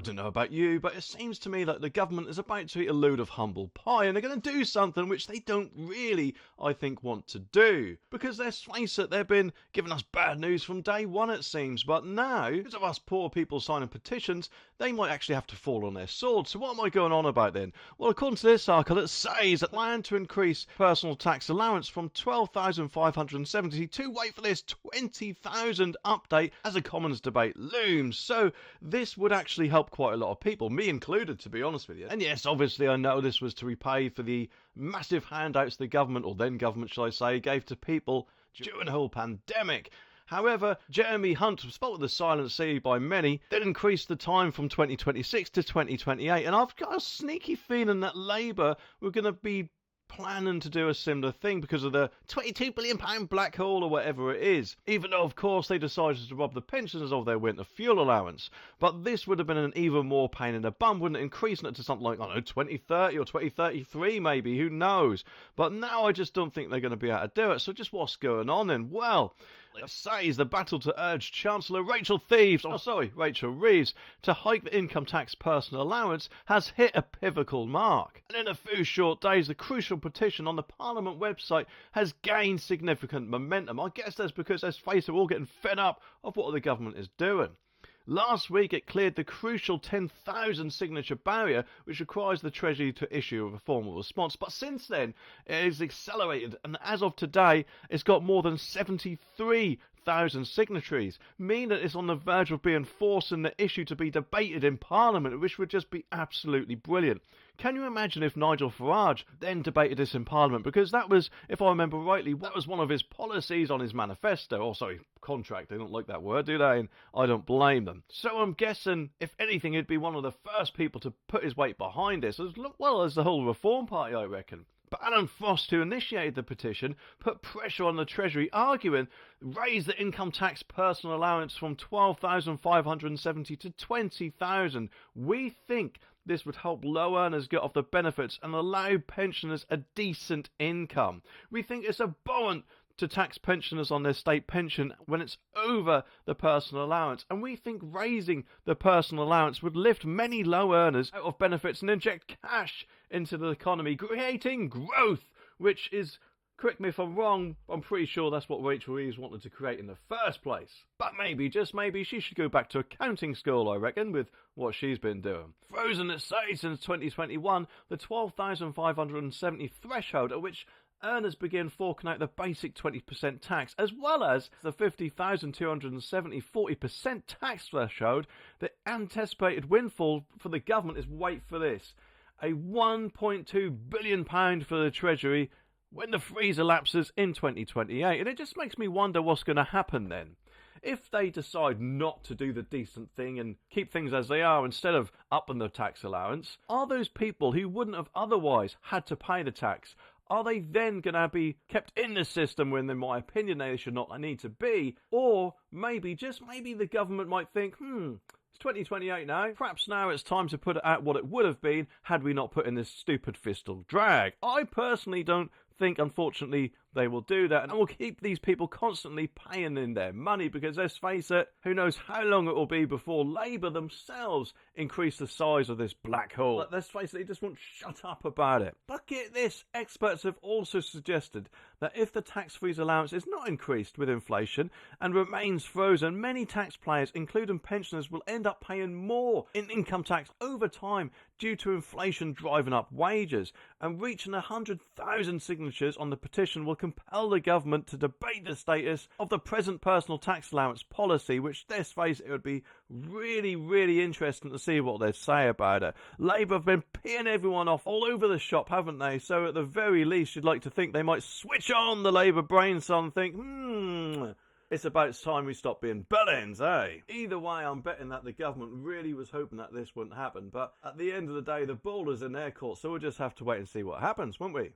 don't know about you, but it seems to me that the government is about to eat a load of humble pie, and they're going to do something which they don't really, I think, want to do. Because let's face it, they've been giving us bad news from day one, it seems, but now, because of us poor people signing petitions, they might actually have to fall on their swords. So what am I going on about then? Well, according to this article, it says that plan to increase personal tax allowance from 12,570 to, wait for this, 20,000 update as a Commons debate looms. So this would actually help quite a lot of people, me included, to be honest with you. And yes, obviously I know this was to repay for the massive handouts the government, or then government shall I say, gave to people during the whole pandemic. However, Jeremy Hunt, spelt with the silent C by many, did increase the time from 2026 to 2028, and I've got a sneaky feeling that Labour were going to be planning to do a similar thing because of the £22 billion black hole or whatever it is, even though of course they decided to rob the pensioners of their winter fuel allowance. But this would have been an even more pain in the bum, wouldn't it, increasing it to something like, I don't know, 2030 or 2033 maybe, who knows. But now I just don't think they're going to be able to do it. So just what's going on then? Well, it says the battle to urge Chancellor Rachel Reeves to hike the income tax personal allowance has hit a pivotal mark. And in a few short days, the crucial petition on the Parliament website has gained significant momentum. I guess that's because, let's face it, we're all getting fed up of what the government is doing. Last week, it cleared the crucial 10,000 signature barrier, which requires the Treasury to issue a formal response. But since then, it has accelerated, and as of today, it's got more than 73,000 signatories, meaning that it's on the verge of being forced in the issue to be debated in Parliament, which would just be absolutely brilliant. Can you imagine if Nigel Farage then debated this in Parliament? Because that was, if I remember rightly, that was one of his policies on his manifesto. Oh, sorry, contract. They don't like that word, do they? And I don't blame them. So I'm guessing, if anything, he'd be one of the first people to put his weight behind this, as well as the whole Reform Party, I reckon. But Alan Frost, who initiated the petition, put pressure on the Treasury, arguing, raise the income tax personal allowance from 12,570 to 20,000. We think this would help low earners get off the benefits and allow pensioners a decent income. We think it's abhorrent to tax pensioners on their state pension when it's over the personal allowance, and we think raising the personal allowance would lift many low earners out of benefits and inject cash into the economy, creating growth, which is, correct me if I'm wrong, I'm pretty sure that's what Rachel Reeves wanted to create in the first place. But maybe, just maybe, she should go back to accounting school, I reckon, with what she's been doing. Frozen, it says, since 2021, the 12,570 threshold at which earners begin forking out the basic 20% tax, as well as the 50,270 40% tax threshold. The anticipated windfall for the government is, wait for this, a £1.2 billion for the Treasury when the freeze elapses in 2028. And it just makes me wonder what's going to happen then. If they decide not to do the decent thing and keep things as they are instead of upping the tax allowance, are those people who wouldn't have otherwise had to pay the tax, are they then going to be kept in the system when, in my opinion, they should not need to be? Or maybe, just maybe, the government might think, it's 2028 now. Perhaps now it's time to put it at what it would have been had we not put in this stupid fiscal drag. I personally don't think, unfortunately, they will do that, and will keep these people constantly paying in their money, because let's face it, who knows how long it will be before Labour themselves increase the size of this black hole. But let's face it, they just won't shut up about it. But get this, experts have also suggested that if the tax freeze allowance is not increased with inflation and remains frozen, many taxpayers, including pensioners, will end up paying more in income tax over time due to inflation driving up wages, and reaching 100,000 signatures on the petition will compel the government to debate the status of the present personal tax allowance policy, which, let's face it, would be really, really interesting to see what they say about it. Labour have been peeing everyone off all over the shop, haven't they? So at the very least, you'd like to think they might switch on the Labour brain cell and think, it's about time we stop being bellends, eh? Either way, I'm betting that the government really was hoping that this wouldn't happen, but at the end of the day, the ball is in their court, so we'll just have to wait and see what happens, won't we?